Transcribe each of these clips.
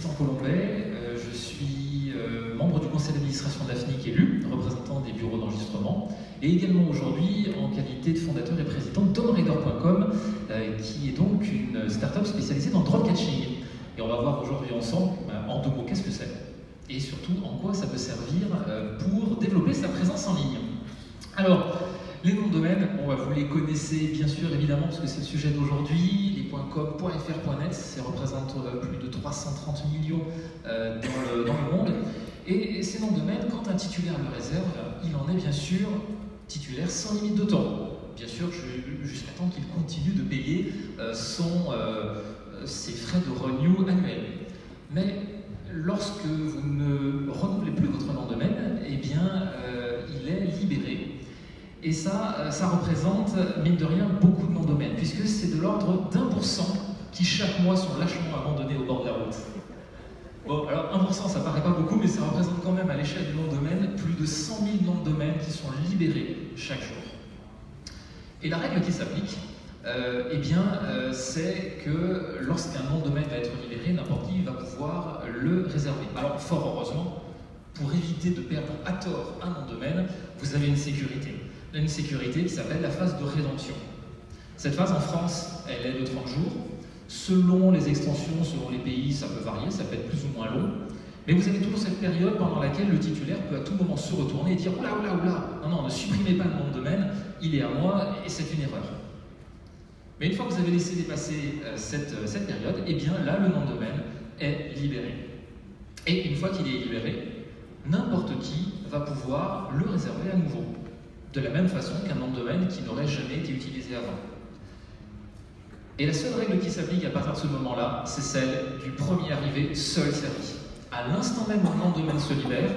Tristan Colombet, je suis membre du conseil d'administration d'AFNIC élu, représentant des bureaux d'enregistrement, et également aujourd'hui en qualité de fondateur et président d'OnRaider.com, qui est donc une start-up spécialisée dans le drop catching. Et on va voir aujourd'hui ensemble, en deux mots, qu'est-ce que c'est, et surtout en quoi ça peut servir pour développer sa présence en ligne. Alors, les noms de domaine, vous les connaissez bien sûr évidemment parce que c'est le sujet d'aujourd'hui. Les .com, .fr, .net, ça représente plus de 330 millions dans le monde. Et ces noms de domaine, quand un titulaire le réserve, il en est bien sûr titulaire sans limite de temps. Bien sûr, jusqu'à temps qu'il continue de payer ses frais de renew annuels. Mais lorsque vous ne renouvelez plus votre nom de domaine, eh bien, il est libéré. Et ça représente, mine de rien, beaucoup de noms de domaine, puisque c'est de l'ordre d'1% qui chaque mois sont lâchement abandonnés au bord de la route. Bon, alors 1%, ça paraît pas beaucoup, mais ça représente quand même à l'échelle du nom de domaine plus de 100 000 noms de domaine qui sont libérés chaque jour. Et la règle qui s'applique, c'est que lorsqu'un nom de domaine va être libéré, n'importe qui va pouvoir le réserver. Alors, fort heureusement, pour éviter de perdre à tort un nom de domaine, vous avez une sécurité. Une sécurité qui s'appelle la phase de rédemption. Cette phase en France, elle est de 30 jours. Selon les extensions, selon les pays, ça peut varier, ça peut être plus ou moins long. Mais vous avez toujours cette période pendant laquelle le titulaire peut à tout moment se retourner et dire « Oula, oula, oula, non, ne supprimez pas le nom de domaine, il est à moi et c'est une erreur ». Mais une fois que vous avez laissé dépasser cette période, eh bien là, le nom de domaine est libéré. Et une fois qu'il est libéré, n'importe qui va pouvoir le réserver à nouveau. De la même façon qu'un nom de domaine qui n'aurait jamais été utilisé avant. Et la seule règle qui s'applique à partir de ce moment-là, c'est celle du premier arrivé, seul servi. À l'instant même où un nom de domaine se libère,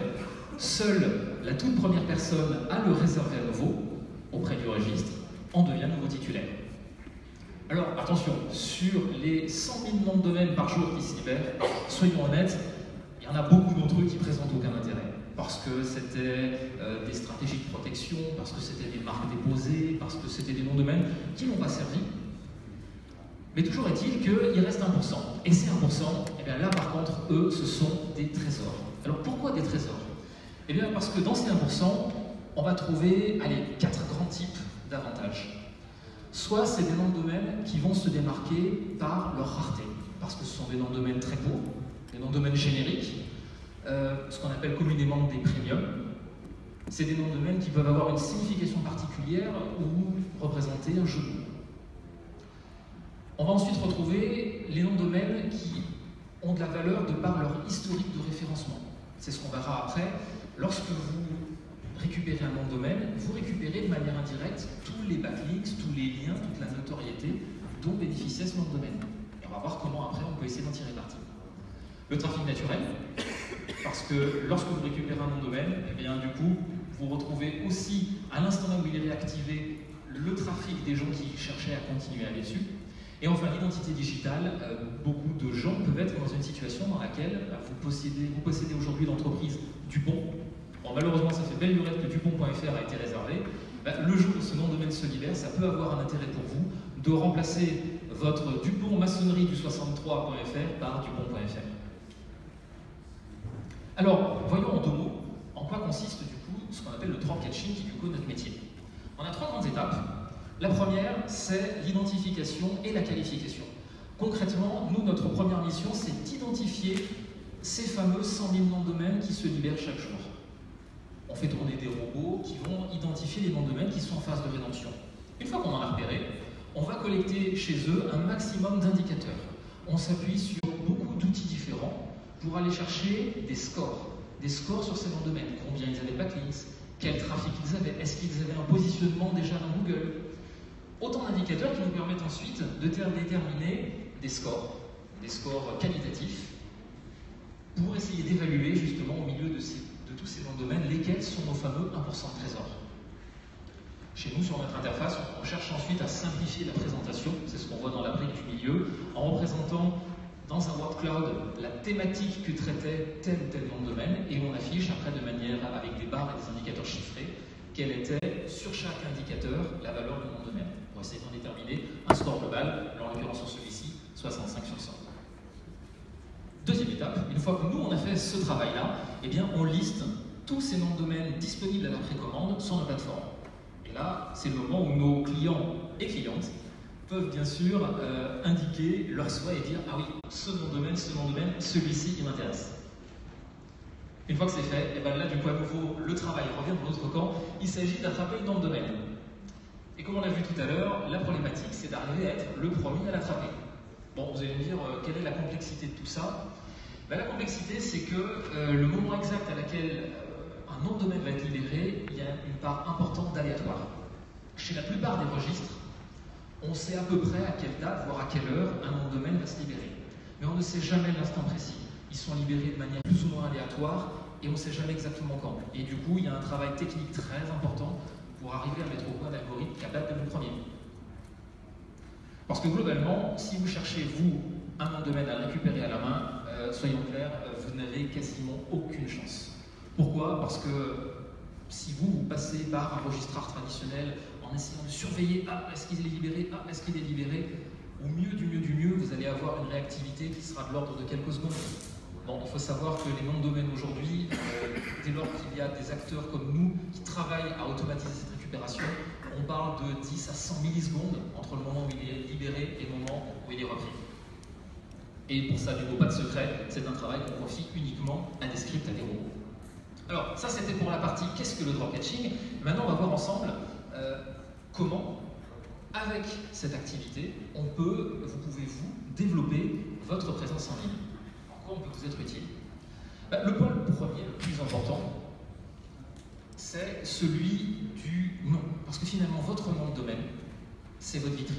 seule la toute première personne à le réserver à nouveau, auprès du registre, en devient nouveau titulaire. Alors attention, sur les 100 000 noms de domaine par jour qui se libèrent, soyons honnêtes, il y en a beaucoup d'entre eux qui présentent aucun intérêt. Parce que c'était des stratégies de protection, parce que c'était des marques déposées, parce que c'était des noms de domaine qui n'ont pas servi. Mais toujours est-il qu'il reste 1%. Et ces 1%, eh bien là par contre, eux, ce sont des trésors. Alors pourquoi des trésors? Eh bien parce que dans ces 1%, on va trouver 4 grands types d'avantages. Soit c'est des noms de domaine qui vont se démarquer par leur rareté, parce que ce sont des noms de domaine très courts, des noms de domaine génériques, ce qu'on appelle communément des premiums. C'est des noms de domaine qui peuvent avoir une signification particulière ou représenter un jeu de mots. On va ensuite retrouver les noms de domaine qui ont de la valeur de par leur historique de référencement. C'est ce qu'on verra après. Lorsque vous récupérez un nom de domaine, vous récupérez de manière indirecte tous les backlinks, tous les liens, toute la notoriété dont bénéficiait ce nom de domaine. Et on va voir comment après on peut essayer d'en tirer parti. Le trafic naturel, parce que lorsque vous récupérez un nom de domaine, eh bien, du coup, vous retrouvez aussi, à l'instant où il est réactivé, le trafic des gens qui cherchaient à continuer à aller dessus. Et enfin, l'identité digitale, beaucoup de gens peuvent être dans une situation dans laquelle vous possédez aujourd'hui l'entreprise Dupont. Bon, malheureusement, ça fait belle lurette que Dupont.fr a été réservé. Le jour où ce nom de domaine se libère, ça peut avoir un intérêt pour vous de remplacer votre Dupont maçonnerie du 63.fr par Dupont.fr. Alors, voyons en deux mots en quoi consiste du coup ce qu'on appelle le drop catching, qui est du coup notre métier. On a 3 grandes étapes. La première, c'est l'identification et la qualification. Concrètement, nous, notre première mission, c'est d'identifier ces fameux 100 000 noms de domaine qui se libèrent chaque jour. On fait tourner des robots qui vont identifier les noms de domaine qui sont en phase de rédemption. Une fois qu'on en a repéré, on va collecter chez eux un maximum d'indicateurs. On s'appuie sur beaucoup d'outils différents pour aller chercher des scores sur ces noms de domaine, combien ils avaient de backlinks, quel trafic ils avaient, est-ce qu'ils avaient un positionnement déjà dans Google. Autant d'indicateurs qui nous permettent ensuite de déterminer des scores qualitatifs, pour essayer d'évaluer justement au milieu de tous ces noms de domaine lesquels sont nos fameux 1% de trésors. Chez nous, sur notre interface, on cherche ensuite à simplifier la présentation, c'est ce qu'on voit dans la brique du milieu, en représentant dans un word cloud la thématique que traitait tel ou tel nom de domaine, et on affiche après de manière avec des barres et des indicateurs chiffrés quelle était sur chaque indicateur la valeur du nom de domaine, pour essayer d'en déterminer un score global, en l'occurrence sur celui-ci, 65 sur 100. Deuxième étape, Une fois que nous, on a fait ce travail-là, eh bien, on liste tous ces noms de domaine disponibles à la précommande sur nos plateformes. Et là, c'est le moment où nos clients et clientes peuvent bien sûr indiquer leur souhait et dire « Ah oui, ce nom de domaine, celui-ci, il m'intéresse ». Une fois que c'est fait, et bien là, du coup, à nouveau, le travail revient dans l'autre camp. Il s'agit d'attraper le nom de domaine. Et comme on l'a vu tout à l'heure, la problématique, c'est d'arriver à être le premier à l'attraper. Bon, vous allez me dire, quelle est la complexité de tout ça? Ben, la complexité, c'est que le moment exact à laquelle un nom de domaine va être libéré, il y a une part importante d'aléatoire. Chez la plupart des registres, on sait à peu près à quelle date, voire à quelle heure, un nom de domaine va se libérer. Mais on ne sait jamais l'instant précis. Ils sont libérés de manière plus ou moins aléatoire et on ne sait jamais exactement quand. Et du coup, il y a un travail technique très important pour arriver à mettre au point d'algorithme capable de le premier. Parce que globalement, si vous cherchez, vous, un nom de domaine à récupérer à la main, soyons clairs, vous n'avez quasiment aucune chance. Pourquoi? Parce que si vous passez par un registraire traditionnel en essayant de surveiller, ah, est-ce qu'il est libéré, ah, est-ce qu'il est libéré, au mieux du mieux, vous allez avoir une réactivité qui sera de l'ordre de quelques secondes. Bon, il faut savoir que les noms de domaine aujourd'hui, dès lors qu'il y a des acteurs comme nous qui travaillent à automatiser cette récupération, on parle de 10 à 100 millisecondes entre le moment où il est libéré et le moment où il est repris. Et pour ça, du coup, pas de secret, c'est un travail qu'on confie uniquement à des scripts, à des robots. Alors, ça c'était pour la partie qu'est-ce que le drop catching. Maintenant, on va voir ensemble comment, avec cette activité, vous pouvez vous développer votre présence en ligne. En quoi on peut vous être utile? Le point premier, le plus important, c'est celui du nom. Parce que finalement, votre nom de domaine, c'est votre vitrine.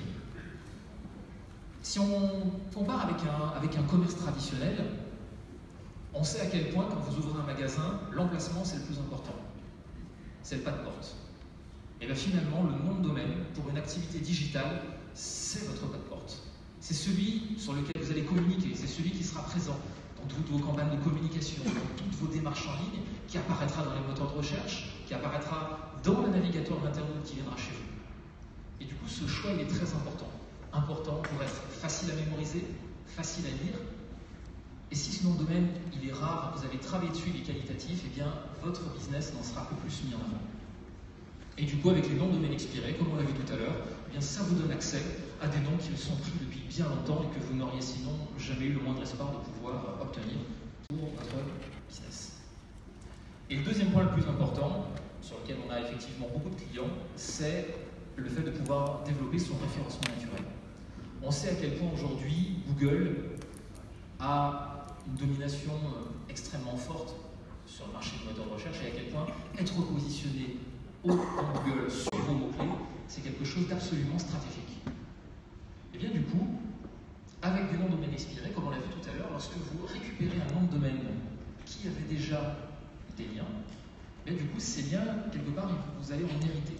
Si on compare avec un commerce traditionnel, on sait à quel point, quand vous ouvrez un magasin, l'emplacement, c'est le plus important. C'est le pas de porte. Et bien finalement, le nom de domaine, pour une activité digitale, c'est votre pas de porte. C'est celui sur lequel vous allez communiquer, c'est celui qui sera présent dans toutes vos campagnes de communication, dans toutes vos démarches en ligne, qui apparaîtra dans les moteurs de recherche, qui apparaîtra dans le navigateur d'internet qui viendra chez vous. Et du coup, ce choix, il est très important. Important pour être facile à mémoriser, facile à lire. Et si ce nom de domaine, il est rare, vous avez travaillé dessus, il est qualitatif, eh bien, votre business n'en sera que plus mis en avant. Et du coup, avec les noms de domaine expirés, comme on l'a vu tout à l'heure, eh bien, ça vous donne accès à des noms qui sont pris depuis bien longtemps et que vous n'auriez sinon jamais eu le moindre espoir de pouvoir obtenir pour votre business. Et le deuxième point le plus important, sur lequel on a effectivement beaucoup de clients, c'est le fait de pouvoir développer son référencement naturel. On sait à quel point aujourd'hui Google a une domination extrêmement forte sur le marché du moteur de recherche et à quel point être positionné haut dans Google sur vos mots-clés, c'est quelque chose d'absolument stratégique. Et bien du coup, avec des noms de domaine expirés, comme on l'a vu tout à l'heure, lorsque vous récupérez un nom de domaine qui avait déjà des liens, bien du coup ces liens, quelque part, vous allez en hériter.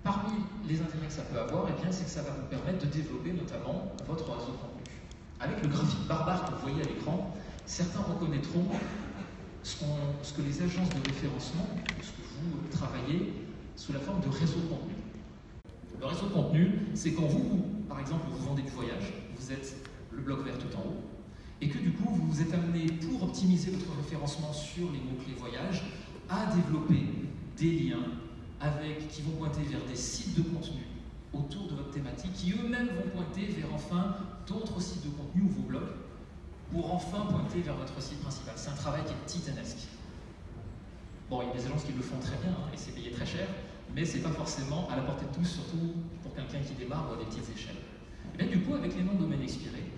Parmi les intérêts que ça peut avoir, eh bien, c'est que ça va vous permettre de développer notamment votre réseau de contenu. Avec le graphique barbare que vous voyez à l'écran, certains reconnaîtront ce que les agences de référencement, ce que vous travaillez sous la forme de réseau de contenu. Le réseau de contenu, c'est quand vous, par exemple, vous vendez du voyage, vous êtes le bloc vert tout en haut, et que du coup, vous vous êtes amené, pour optimiser votre référencement sur les mots-clés voyage, à développer des liens qui vont pointer vers des sites de contenu autour de votre thématique, qui eux-mêmes vont pointer vers enfin d'autres sites de contenu ou vos blogs, pour enfin pointer vers votre site principal. C'est un travail qui est titanesque. Bon, il y a des agences qui le font très bien, et c'est payé très cher, mais c'est pas forcément à la portée de tous, surtout pour quelqu'un qui démarre ou à des petites échelles. Et bien du coup, avec les noms de domaine expirés,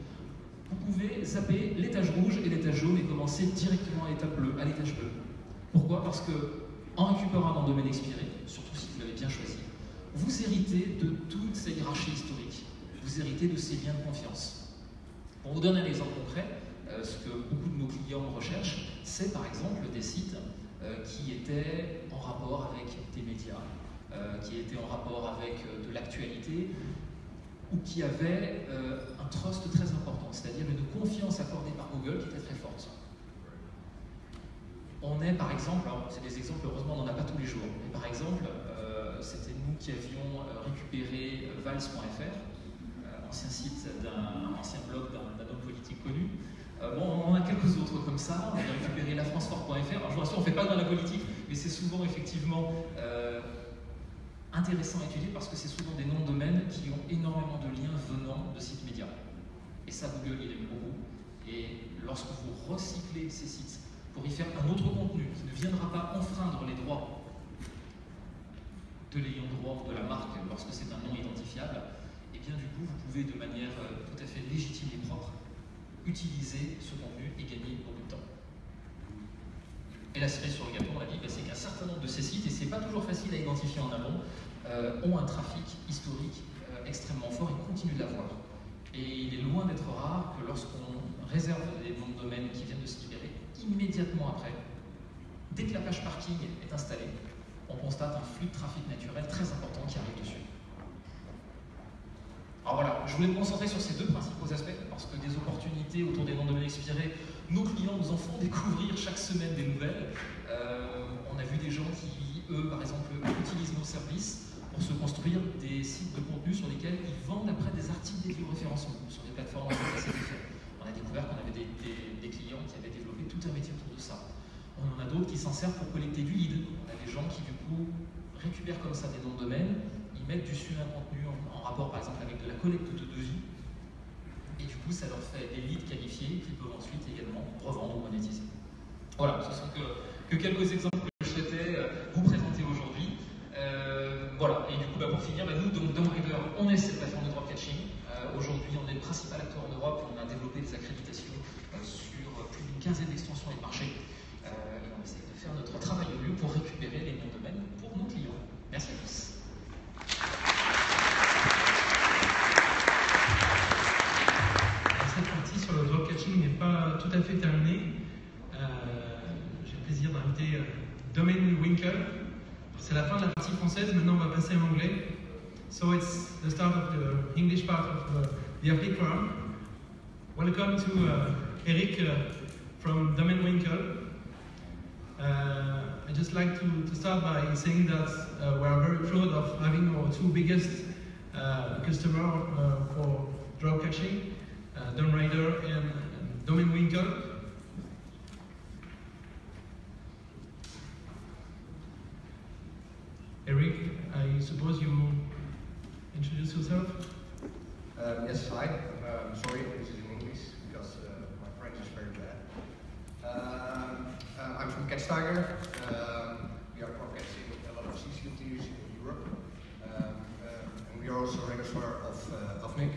vous pouvez zapper l'étage rouge et l'étage jaune et commencer directement à l'étage bleu. Pourquoi? Parce que en récupérant un nom de domaine expiré, surtout si vous l'avez bien choisi, vous héritez de toute cette hiérarchie historique. Vous héritez de ces liens de confiance. Pour vous donner un exemple concret, ce que beaucoup de nos clients recherchent, c'est par exemple des sites qui étaient en rapport avec des médias, qui étaient en rapport avec de l'actualité, ou qui avaient un trust très important, c'est-à-dire une confiance accordée par Google qui était très forte. On est par exemple, alors c'est des exemples, heureusement on n'en a pas tous les jours, mais par exemple, c'était nous qui avions récupéré Vals.fr, ancien site ancien blog d'un homme politique connu, comme ça, on a récupéré lafrancefort.fr. Alors je vous rassure, on ne fait pas dans la politique, mais c'est souvent effectivement intéressant à étudier parce que c'est souvent des noms de domaine qui ont énormément de liens venant de sites médias. Et ça, Google, il aime beaucoup. Et lorsque vous recyclez ces sites pour y faire un autre contenu qui ne viendra pas enfreindre les droits de l'ayant droit de la marque lorsque c'est un nom identifiable, et bien du coup, vous pouvez de manière tout à fait légitime et propre utiliser ce contenu et gagner beaucoup de temps. Et la cerise sur le gâteau, on l'a dit, c'est qu'un certain nombre de ces sites, et c'est pas toujours facile à identifier en amont, ont un trafic historique extrêmement fort et continuent de l'avoir. Et il est loin d'être rare que lorsqu'on réserve des noms de domaine qui viennent de se libérer, immédiatement après, dès que la page parking est installée, on constate un flux de trafic naturel très important qui arrive dessus. Alors voilà, je voulais me concentrer sur ces deux principaux aspects, parce que des opportunités autour des noms de domaine expirés, nos clients nous en font découvrir chaque semaine des nouvelles. On a vu des gens qui, eux, par exemple, utilisent nos services pour se construire des sites de contenu sur lesquels ils vendent après des articles dédiés au référencement, sur des plateformes assez différentes. On a découvert qu'on avait des clients qui avaient développé tout un métier autour de ça. On en a d'autres qui s'en servent pour collecter du lead. On a des gens qui, du coup, récupèrent comme ça des noms de domaine, ils mettent dessus un contenu en rapport, par exemple, avec de la collecte de devis, et du coup, ça leur fait des leads qualifiés qu'ils peuvent ensuite également revendre ou monétiser. Voilà, ce sont que quelques exemples que je souhaitais vous présenter aujourd'hui. Voilà, et du coup, pour finir, nous, donc, DomRaider, on est cette plateforme de drop catching. Aujourd'hui, on est le principal acteur en Europe, on a développé des accréditations sur plus d'une quinzaine d'extensions et de marchés. Et on essaie de faire notre travail au mieux pour récupérer les noms de domaine pour nos clients. Merci à tous. Cette partie sur le drop catching n'est pas tout à fait terminée. J'ai le plaisir d'inviter Domain Winkle. C'est la fin de la partie française, maintenant on va passer en anglais. So it's the start of the English part of the Afrique Forum. Welcome to Eric from Domain Winkle. I'd just like to start by saying that we are very proud of having our two biggest customers for drop catching, DomRaider and Domain Winkle. Eric, I suppose you introduce yourself? Yes, hi. Sorry, this is in English because my French is very bad. I'm from CatchTiger. We are broadcasting a lot of CCTVs in Europe. And we are also registrar of NIC.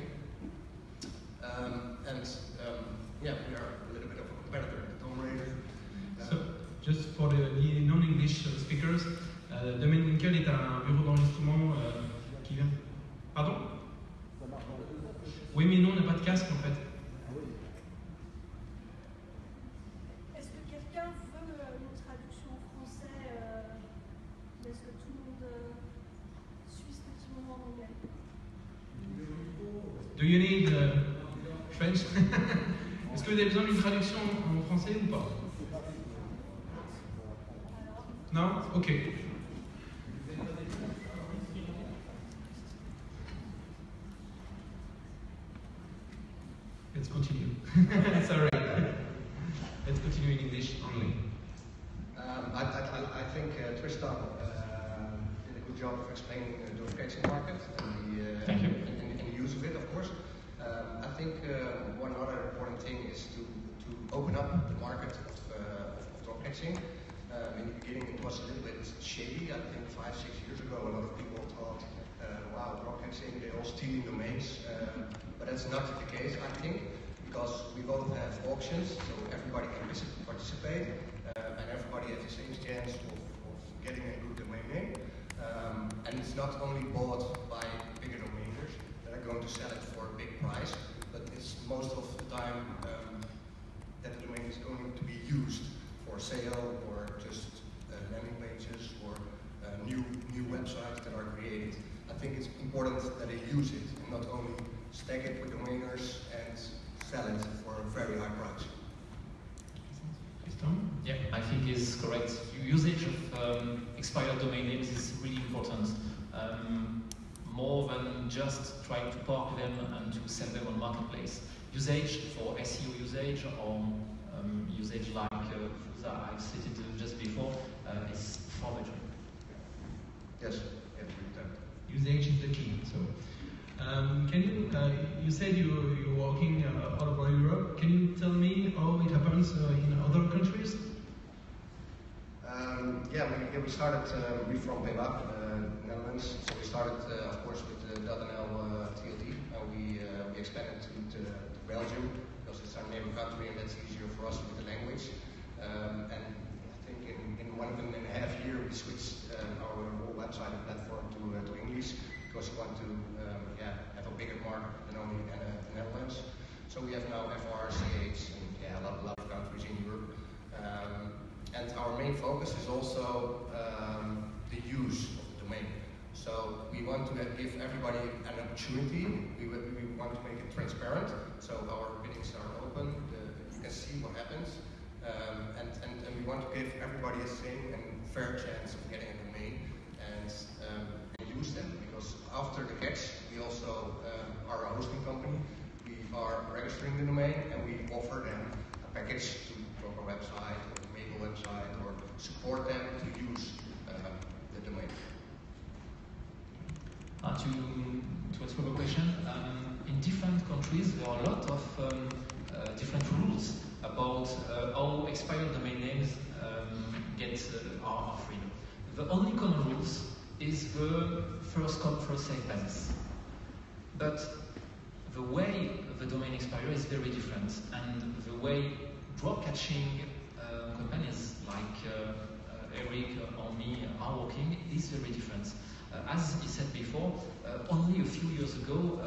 Yeah, we are a little bit of a competitor to DomRaider. So, just for the non-English speakers, Domain Winkle est un bureau d'enregistrement qui vient. Pardon? Oui, mais nous, on n'a pas de casque en fait. Est-ce que quelqu'un veut une traduction en français? Est-ce que tout le monde suit ce petit moment en anglais? Do you need French? Est-ce que vous avez besoin d'une traduction en français ou pas? Non? Ok. Let's continue. Sorry. Let's continue in English only. I think Tristan did a good job of explaining the drop catching market Thank you. And the use of it, of course. I think one other important thing is to open up the market of drop catching. In the beginning, it was a little bit shady. I think 5-6 years ago, a lot of people thought, wow, drop catching, they're all stealing domains. But that's not the case, I think, because we both have auctions, so everybody can participate, and everybody has the same chance of getting a good domain name. And it's not only bought by bigger domainers that are going to sell it for a big price, but it's most of the time that the domain is going to be used for sale or just landing pages or new websites that are created. I think it's important that they use it and not only stack it with domainers and sell it for a very high price. Yeah, I think it's correct. Usage of expired domain names is really important. More than just trying to park them and to sell them on marketplace. Usage for SEO usage or usage like that I've stated just before is forwarding. Yes, with that. Usage is the key. So, can you? You said you're working all over Europe. Can you tell me how it happens in other countries? We started. We're from Pema, Netherlands. So we started, of course, with the .nl TLD, and we expanded to Belgium because it's our neighbor country, and that's easier for us with the language. And I think in 1.5 years we switched our whole website and platform to English because we want to have a bigger market than only the Netherlands. So we have now FR, CH, and a lot of countries in Europe. And our main focus is also the use of the domain. So we want to give everybody an opportunity. We want to make it transparent. So our biddings are open. You can see what happens. And we want to give everybody a same and fair chance of getting a domain and use them. Because after the catch, we also are a hosting company. We are registering the domain and we offer them a package to our website or the Mabel website or support them to use the domain. To answer your question, in different countries there are a lot of different rules about how expired domain names are freed. The only common rules is the first come first served basis. But the way the domain expires is very different, and the way drop catching companies like Eric or me are working is very different. As he said before, only a few years ago,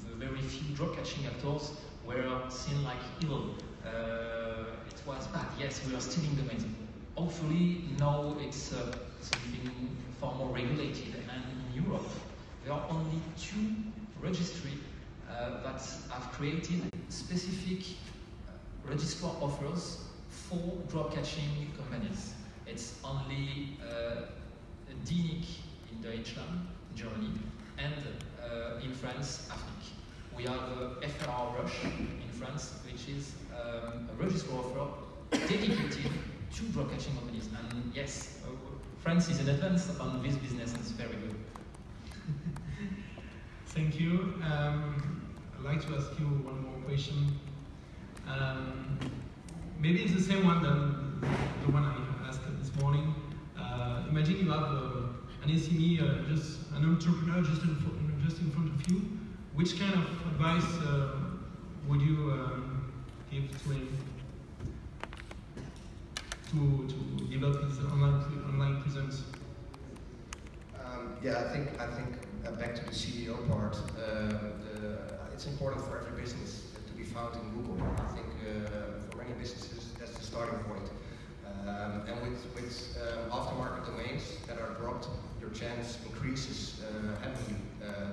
the very few drop catching actors were seen like evil. It was bad. Yes, we are stealing domains. Hopefully now it's something far more regulated, and in Europe there are only 2 registries that have created specific registrar offers for drop catching companies. It's only DNIC in Deutschland, Germany, and in France, AFNIC. We have FRA Rush in France, which is a registrar offer dedicated to drop catching companies. And yes, France is in advance on this business, and it's very good. Thank you. I'd like to ask you one more question. Maybe it's the same one than the one I asked this morning. Imagine you have an SME, just an entrepreneur just in front of you. Which kind of advice would you give to him to develop his online presence? I think back to the CEO part. It's important for every business to be found in Google. I think for many businesses that's the starting point. And with aftermarket domains that are dropped, your chance increases heavily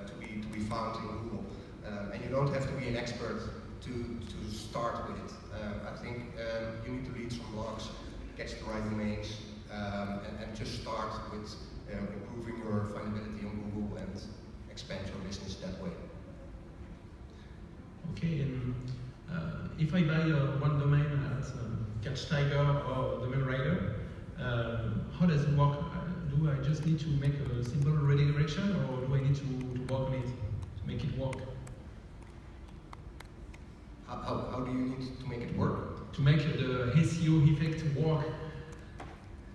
to be found in Google. And you don't have to be an expert to start with it. I think you need to read some blogs, catch the right domains, and just start with improving your findability on Google and expand your business that way. Okay, and if I buy one domain at Catch Tiger or Domain Rider, how does it work? Do I just need to make a simple redirection, or do I need to work on it to make it work? How do you need to make it work? To make the SEO effect work.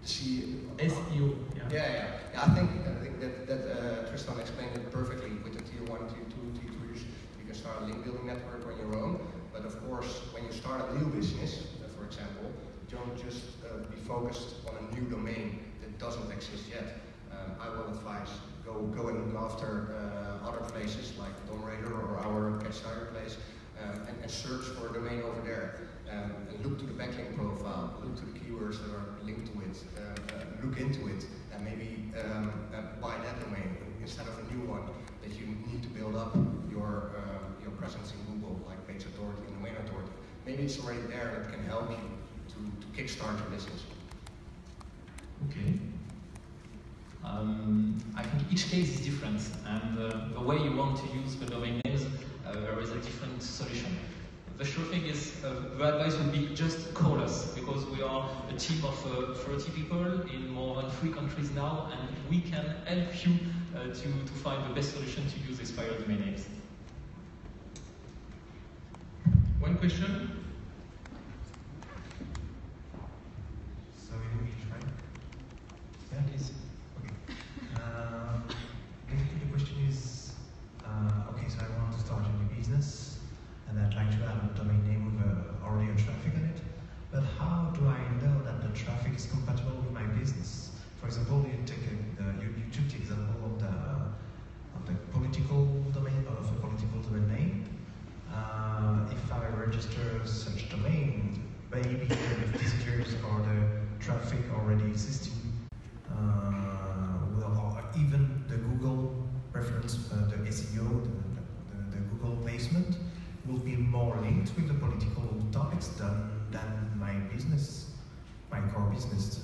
SEO. Yeah. I think that Tristan explained it perfectly with the tier 1, tier 2, tier 3. You can start a link building network on your own, but of course, when you start a new business, for example, don't just be focused on a new domain that doesn't exist yet. I will advise go and look after other places like DomRaider or our Catch Tiger place, and search for a domain over there. And look to the backlink profile, look to the keywords that are linked to it, look into it, and maybe buy that domain instead of a new one that you need to build up your presence in Google, like Page Authority and Domain Authority. Maybe it's already there and it can help you to kickstart your business. Okay. I think each case is different, and the way you want to use the domain names, there is a different solution. The sure thing is, the advice would be just call us, because we are a team of 30 people in more than 3 countries now, and we can help you to find the best solution to use expired domain names. One question? So in English, right? Yeah, please. Okay. Basically the question is, okay, so I want to start a new business, and I'd like to have a domain name with already a traffic on it. But how do I know that the traffic is compatible with my business? For example, you took the example of the political domain, of a political domain name. If I register such domain, maybe the visitors or the traffic already existing, or even the Google reference, the SEO, the Google placement will be more linked with the political topics than my business, my core business.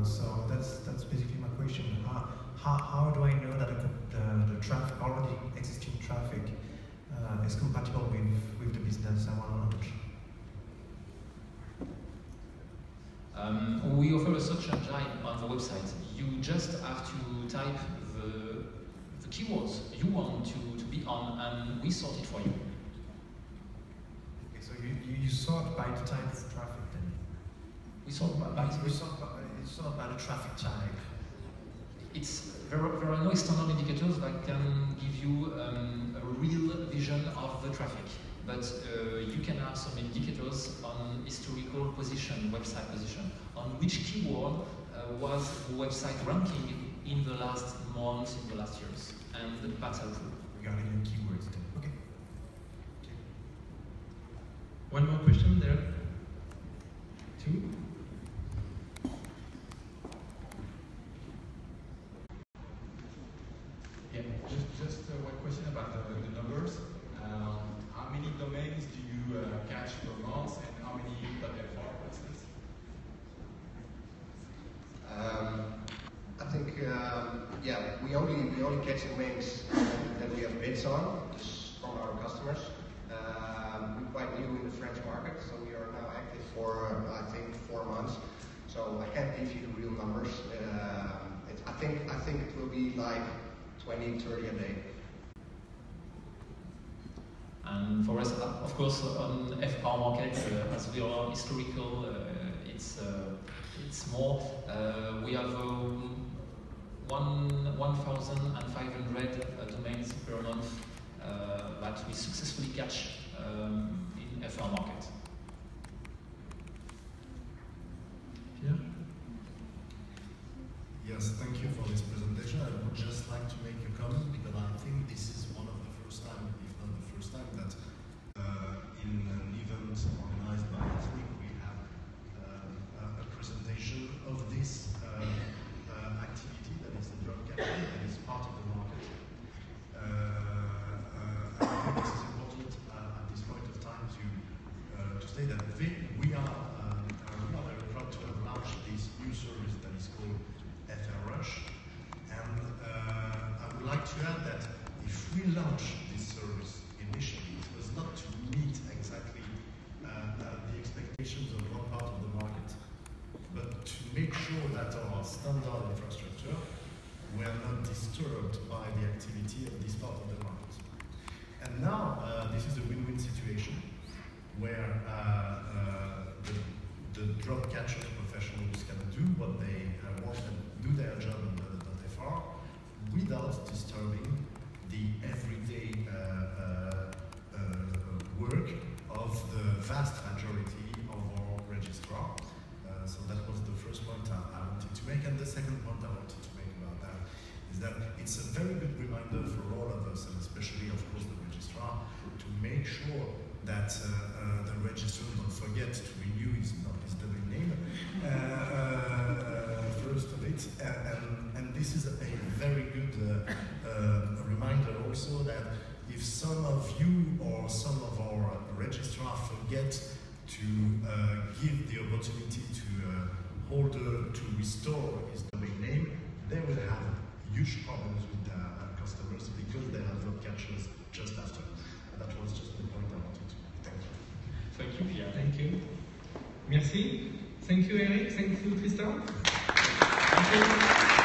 So that's basically my question. How do I know that the traffic, already existing traffic, is compatible with the business I want to launch? We offer a search engine on the website. You just have to type the keywords you want to be on, and we sort it for you. Okay, so you sort by the type of traffic then? We sort by the traffic type. There are no external indicators that can give you a real vision of the traffic, but you can have some indicators on historical position, website position, on which keyword was the website ranking in the last months, in the last years, and that's helpful. Regarding the keywords then. Okay. One more question there. 2? Yeah, just one question about the numbers. How many domains do you catch per month, and how many .fr, for instance? I think, yeah, we only catch domains that we have bids on, just from our customers. We're quite new in the French market, so we are now active for, I think, 4 months. So I can't give you real numbers. I think it will be like 20, 30 a day. And for us, of course, on FR market, as we are historical, it's more. We have 1,500 domains per month that we successfully catch in FR market. Pierre? Yes, thank you for this presentation. I would just like to make a comment because I think this is one of the first time, if not the first time, that in an event organized by Ethnic, we have a presentation of this activity that is the drop catching, that is part of the market. I think this is important at this point of time to say that we are rather proud to have launched this new service that is called FRrush, and I would like to add that if we launch this service initially, it was not to meet exactly the expectations of one part of the market, but to make sure that our standard infrastructure were not disturbed by the activity of this part of the market. And now this is a win-win situation where the drop catcher professionals can do what they want and do their job on the .fr without disturbing the everyday work of the vast majority of our registrar. So that was the first point I wanted to make. And the second point I wanted to make about that is that it's a very good reminder for all of us, and especially, of course, the registrar, to make sure that the registrar don't forget to renew his domain name first of it, and this is a very good reminder also that if some of you or some of our registrars forget to give the opportunity to holder to restore his domain name, they will have huge problems with customers because they have drop catchers just after. And that was just the point I wanted to make. Thank you. Super. Thank you. Merci. Thank you, Eric. Thank you, Tristan. Thank you.